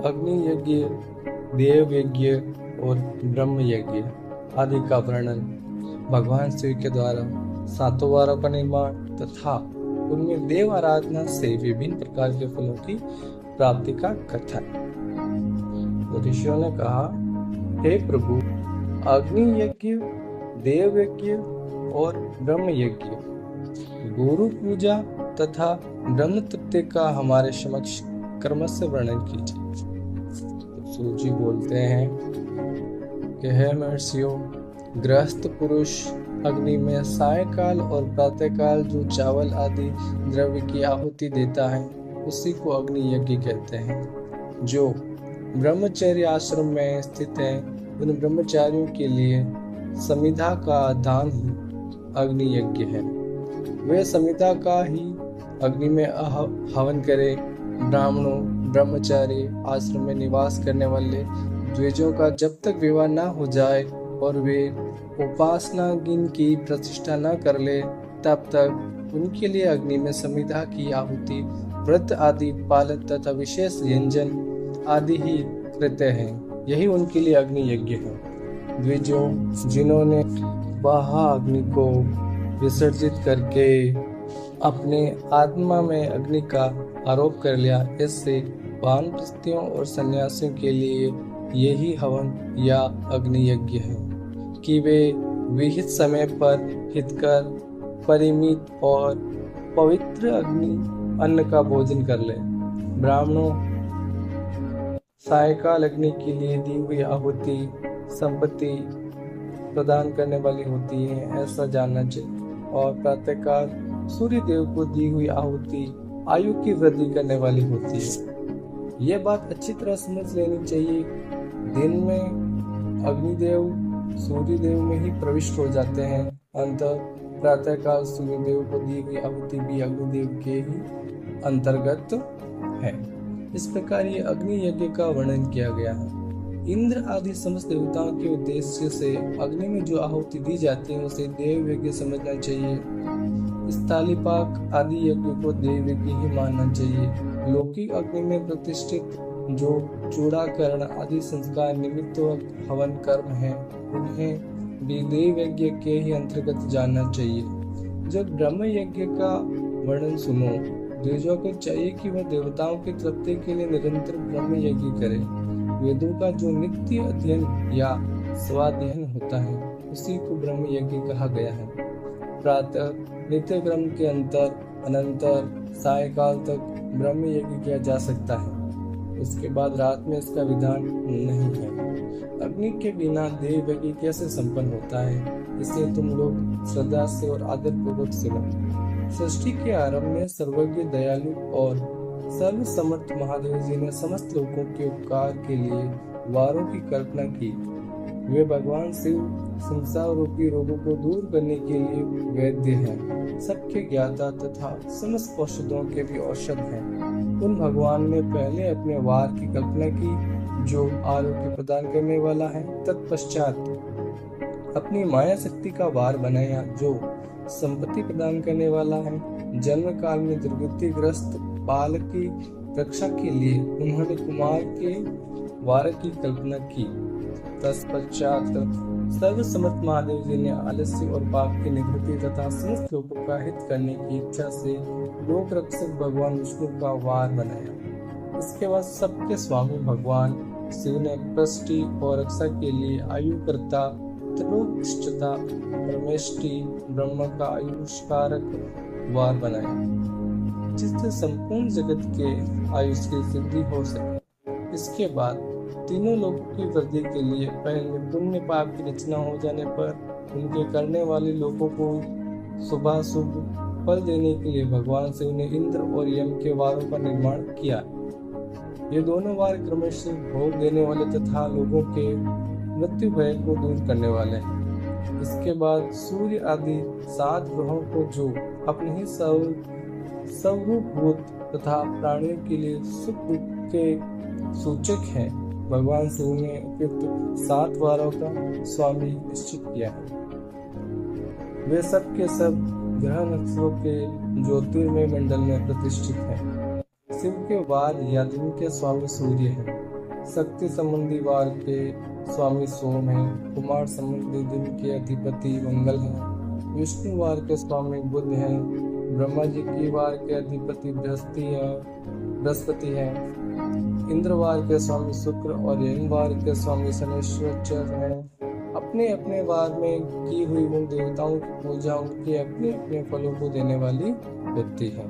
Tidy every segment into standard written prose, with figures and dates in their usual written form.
अग्नि यज्ञ, देव यज्ञ और ब्रह्म यज्ञ आदि का वर्णन भगवान शिव के द्वारा सातों वारों का निर्माण तथा उनमें देव आराधना से विभिन्न प्रकार के फलों की प्राप्ति का कथन। तो ऋषियों ने कहा, हे प्रभु, अग्नि यज्ञ, देव यज्ञ और ब्रह्म यज्ञ, गुरु पूजा तथा ब्रह्म तत्व का हमारे समक्ष क्रमश वर्णन कीजिए। तो सूर्य जी बोलते हैं कि हे महर्षियों, गृहस्थ पुरुष अग्नि में सायकाल और प्रातःकाल जो चावल आदि द्रव्य की आहुति देता है उसी को अग्नि यज्ञ कहते हैं। जो ब्रह्मचर्य आश्रम में स्थित है उन ब्रह्मचारियों के लिए समिधा का दान ही अग्नि यज्ञ है। वे समिधा का ही अग्नि में हवन करे। ब्राह्मणों, ब्रह्मचारी आश्रम में निवास करने वाले द्विजों का जब तक विवाह न हो जाए और वे उपासना गिन की प्रतिष्ठा न कर ले तब तक उनके लिए अग्नि में समिधा की आहुति, व्रत आदि पालन तथा विशेष व्यंजन आदि ही कृत्य हैं। यही उनके लिए अग्नि यज्ञ है। द्विजों जिन्होंने बाह्य अग्नि को विसर्जित करके अपने आत्मा में अग्नि का आरोप कर लिया, इससे वानप्रस्थियों और सन्यासियों के लिए यही हवन या अग्नि यज्ञ है कि वे विहित समय पर हितकर परिमित और पवित्र अग्नि अन्न का भोजन कर ले। ब्राह्मणों, सायकाल अग्नि के लिए दी हुई आहुति संपत्ति प्रदान करने वाली होती है, ऐसा जानना चाहिए। और प्रातःकाल सूर्य देव को दी हुई आहुति आयु की वृद्धि करने वाली होती है। यह बात अच्छी तरह समझ लेनी चाहिए। दिन में अग्निदेव सूर्य देव में ही प्रविष्ट हो जाते हैं, अंततः प्रातःकाल सूर्य देव को दी हुई आहुति भी अग्निदेव के ही अंतर्गत है। इस प्रकार ये अग्नि यज्ञ का वर्णन किया गया है। इंद्र आदि समस्त देवताओं के उद्देश्य से अग्नि में जो आहुति दी जाती है उसे देव यज्ञ समझना चाहिए। स्थालीपाक आदि यज्ञ को देव यज्ञ ही मानना चाहिए। लौकिक अग्नि में प्रतिष्ठित जो चूड़ाकरण आदि संस्कार निमित्त हवन कर्म है उन्हें भी देव यज्ञ के ही अंतर्गत जानना चाहिए। जब ब्रह्म यज्ञ का वर्णन सुनो, द्विजों को चाहिए कि वह देवताओं की तृप्ति के लिए निरंतर ब्रह्म यज्ञ करे। वेदों का जो नित्य अध्ययन या स्वाध्ययन होता है उसी को ब्रह्म यज्ञ कहा गया है। प्रातः नित्य क्रम के अनंतर सायकाल तक ब्रह्म यज्ञ किया जा सकता है, उसके बाद रात में इसका विधान नहीं है। अग्नि के बिना देव यज्ञ कैसे संपन्न होता है, इसे तुम लोग श्रद्धा से और आदर पूर्वक सुनो। सृष्टि के आरंभ में सर्वज्ञ, दयालु और सर्वसमर्थ महादेव जी ने समस्त लोगों के उपकार के लिए वारों की कल्पना की। वे भगवान शिव संसार रूपी रोगों को दूर करने के लिए वैद्य हैं, सबके ज्ञाता तथा समस्त औषधों के भी औषध हैं। उन भगवान ने पहले अपने वार की कल्पना की जो आरोग्य प्रदान करने वाला है। तत्पश्चात अपनी माया शक्ति का वार बनाया जो संपत्ति प्रदान करने वाला है। जन्म काल में दुर्गतिग्रस्त बालक की रक्षा के लिए उन्होंने कुमार के वार की कल्पना की। तत्पश्चात सर्वसमर्थ महादेव जी ने आलस्य और पाप की निवृत्ति तथा समस्त लोगों का हित करने की इच्छा से लोक रक्षक भगवान विष्णु का वार बनाया। इसके बाद सबके स्वामी भगवान शिव ने पुष्टि और रक्षा के लिए आयुकर्ता त्रिलोकष्टता परमेष्टि ब्रह्म का आयुष्कारक वार बनाया, जिससे संपूर्ण जगत के आयुष की सिद्धि हो सके। इसके बाद तीनों लोगों की वृद्धि के लिए पहले पुण्य पाप की रचना हो जाने पर उनके करने वाले लोगों को शुभाशुभ फल देने के लिए भगवान शिव ने इंद्र और यम के वारों का निर्माण किया। ये दोनों वार क्रमशः भोग देने वाले तथा लोगों के मृत्यु भय को दूर करने वाले हैं। इसके बाद सूर्य आदि 7 ग्रहों को जो अपने ही सर्वभूत तथा प्राणियों के लिए सुख दुख के सूचक हैं, भगवान शिव ने उपयुक्त 7 वारों का स्वामी निश्चित किया है। वे सब के सब ग्रह नक्षत्रों के ज्योतिर्मय मंडल में प्रतिष्ठित हैं। शिव के वार या दिन के स्वामी सूर्य हैं। शक्ति संबंधी वार के स्वामी सोम हैं। कुमार संबंधी दिन के अधिपति मंगल हैं। विष्णु वार के स्वामी बुध हैं। ब्रह्मा जी की वार के अधिपति बृहस्पति हैं। इंद्रवार के स्वामी शुक्र और यमवार के स्वामी शनिश्चर हैं। अपने अपने वार में की हुई उन देवताओं की पूजा उनके अपने अपने फलों को देने वाली होती है।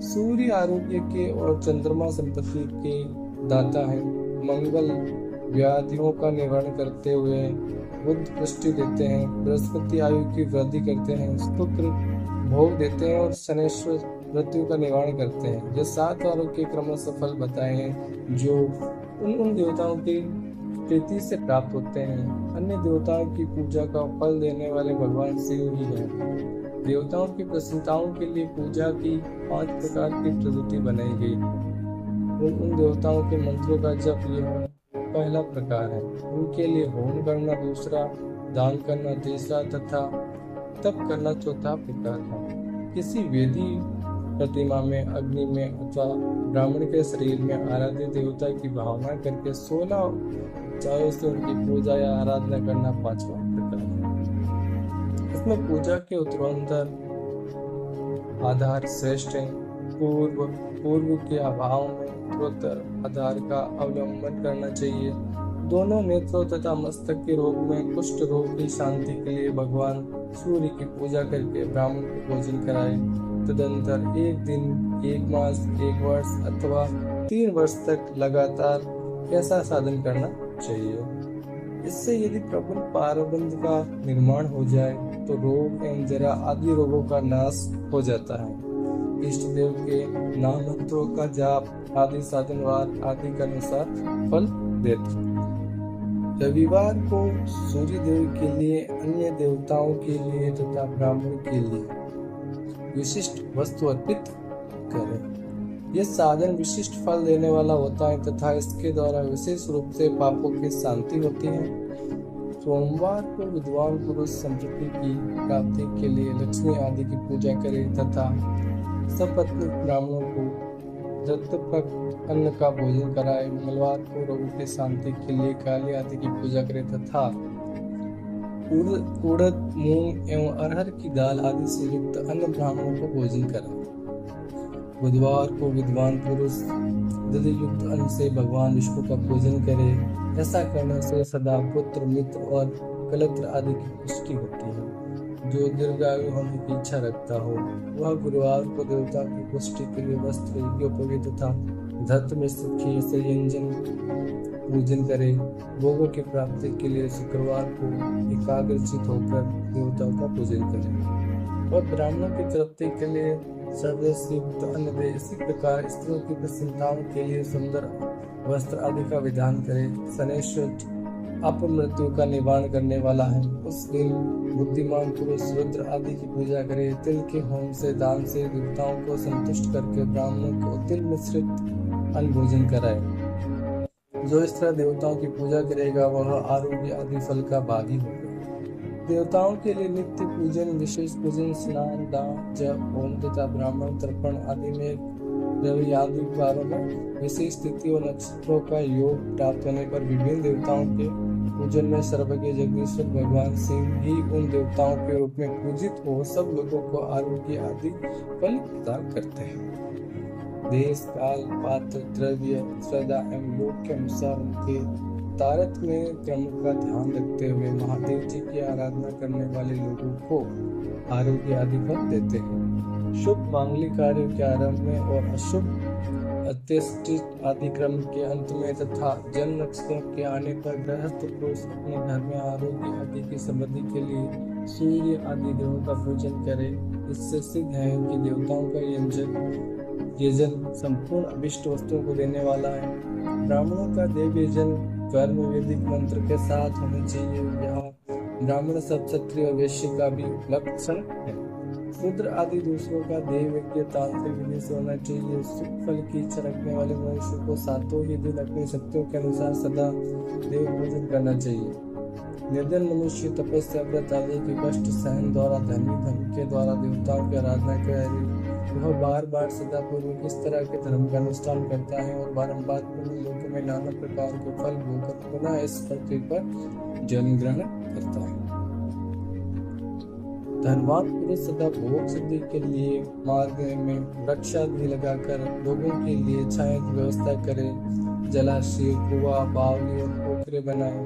सूर्य आरोग्य के और चंद्रमा संपत्ति के दाता हैं। मंगल व्याधियों का निवारण करते हुए बुध पुष्टि देते हैं। बृहस्पति आयु की वृद्धि करते हैं। शुक्र भोग देते हैं और शनिश्चर मृत्यु का निवारण करते हैं। ये 7 वारों के क्रमशः फल बताए हैं जो उन देवताओं की प्रीति से प्राप्त होते हैं। अन्य देवताओं की पूजा का फल देने वाले भगवान शिव ही हैं। देवताओं की प्रसन्नताओं के लिए पूजा की 5 प्रकार की पद्धति बनाई गई। उन देवताओं के मंत्रों का जप यह पहला प्रकार है। उनके लिए होम करना दूसरा, दान करना तीसरा तथा तप करना चौथा प्रकार है। किसी वेदी प्रतिमा में, अग्नि में अथवा ब्राह्मण के शरीर में आराध्य देवता की भावना करके 16 उपायों से उनकी पूजा या आराधना करना 5वां प्रकार है। इसमें पूजा के उत्तरोत्तर आधार श्रेष्ठ है। पूर्व के अभाव में उत्तरोत्तर आधार का अवलंबन करना चाहिए। दोनों नेत्रों तथा मस्तक के रोग में कुष्ठ रोग की शांति के लिए भगवान सूर्य की पूजा करके ब्राह्मण को भोजन कराए। तदंतर 1 दिन, 1 मास, 1 वर्ष अथवा 3 वर्ष तक लगातार ऐसा साधन करना चाहिए। इससे यदि प्रबल पारबंध का निर्माण हो जाए तो रोग एवं जरा आदि रोगों का नाश हो जाता है। इष्ट देव के नाम मंत्रों का जाप आदि साधनवार आदि के अनुसार फल देते हैं। रविवार को सूर्य देव के लिए, अन्य देवताओं के लिए तथा ब्राह्मण के लिए विशिष्ट वस्तु अर्पित करें। यह साधन विशिष्ट फल देने वाला होता है तथा इसके द्वारा विशेष रूप से पापों की शांति होती है। सोमवार को विद्वान पुरुष संपत्ति की प्राप्ति के लिए लक्ष्मी आदि की पूजा करें तथा सपत्नी ब्राह्मणों को दत्तक अन्न का भोजन कराए। मंगलवार को रोगों की शांति के लिए काली आदि की पूजा करें तथा उड़द, मूंग एवं अरहर की दाल आदि से युक्त अन्य ब्राह्मणों को भोजन कराए। बुधवार को विद्वान पुरुष दधि युक्त अन्न से भगवान विष्णु का पूजन करे। ऐसा करने से सदा पुत्र, मित्र और कलत्र आदि की पुष्टि होती है। जो दीर्घायु होने की इच्छा रखता हो वह गुरुवार को देवता की पुष्टि के लिए वस्त्र, यज्ञोपवीत तथा धर्त में खीर से व्यंजन पूजन करे। भोगों की प्राप्ति के लिए शुक्रवार को एकाग्रचित होकर देवताओं का पूजन करे और ब्राह्मणों की तृप्ति के लिए सर्वस्व युक्त अन्न दे। इसी प्रकार स्त्रियों की प्रसन्नताओं के लिए सुंदर वस्त्र आदि का विधान करे। शनिश्चर अपमृत्यु का निवारण करने वाला है। उस दिन बुद्धिमान पुरुष रुद्र आदि की पूजा करे। तिल के होम से, दान से देवताओं को संतुष्ट करके ब्राह्मणों को तिल मिश्रित अन्न भोजन कराए। जो इस तरह देवताओं की पूजा करेगा वह आरोग्य आदि फल का भागी होगा। देवताओं के लिए नित्य पूजन, विशेष पूजन, स्नान, दान, जप, होम तथा ब्राह्मण तर्पण आदि में रवि आदि वारों में विशेष तिथि और नक्षत्रों का योग प्राप्त होने पर विभिन्न देवताओं के पूजन में सर्वज्ञ जगदीश्वर भगवान शिव ही उन देवताओं के रूप में पूजित हो सब लोगों को आरोग्य आदि फल प्रदान करते हैं। देश, काल, पात्र, द्रव्य, श्रद्धा एवं योग के अनुसार उनके तारतम्य क्रम का ध्यान रखते हुए महादेव जी की आराधना करने वाले लोगों को आरोग्य आदि फल देते हैं। शुभ मांगलिक कार्यों के आरंभ में और अशुभ अत्यष्टित आदि क्रम के अंत में तथा जन्म नक्षत्र के आने पर गृहस्थ पुरुष अपने घर में आरोग्य आदि की समृद्धि के लिए सूर्य आदि देवों का पूजन करे। इससे सिद्ध है कि देवताओं का यजन संपूर्ण अभिष्ट वस्तुओं को देने वाला है। ब्राह्मणों का देव यजन कर्म वैदिक मंत्र के साथ होना चाहिए। यह ब्राह्मण सब क्षत्रिय और वैश्य का भी लक्षण है। शूद्र आदि दूसरों का देव यज्ञ तांत्रिक विधि से होना चाहिए। सुख फल की इच्छा रखने वाले मनुष्य को सातों ही दिन अपनी शक्तियों के अनुसार सदा देव भोजन करना चाहिए। निर्धन मनुष्य तपस्या, व्रत आदि के कष्ट सहन द्वारा धनी धन के द्वारा देवताओं की आराधना करे। वह बार बार सदापूर्वक इस तरह के धर्म का अनुष्ठान करता है और बारंबार पूर्ण लोक में नाना प्रकार के फल भोगकर पुनः इस पृथ्वी पर जन्म ग्रहण करता है। धनवान पुरुष सदा भोग सिद्धि के लिए मार्ग में वृक्षादि लगाकर लोगों के लिए छाया की व्यवस्था करे, जलाशय, कुआं, बावली और पोखरे बनाए,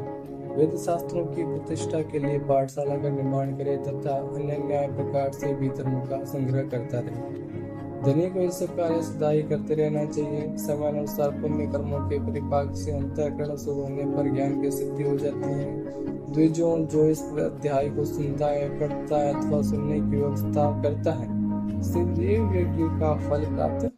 वेद शास्त्रों की प्रतिष्ठा के लिए पाठशाला का निर्माण करे तथा अन्य न्याय प्रकार से भी धर्म का संग्रह करता रहे। धनी को इस सब कार्य सदा ही करते रहना चाहिए। समयानुसार पुण्य कर्मों के परिपाक से अंतःकरण शुभ होने पर ज्ञान की सिद्धि हो जाती है। द्विजों जो इस अध्याय को सुनता है, पढ़ता है अथवा सुनने की व्यवस्था करता है, सिद्धि यज्ञ का फल प्राप्त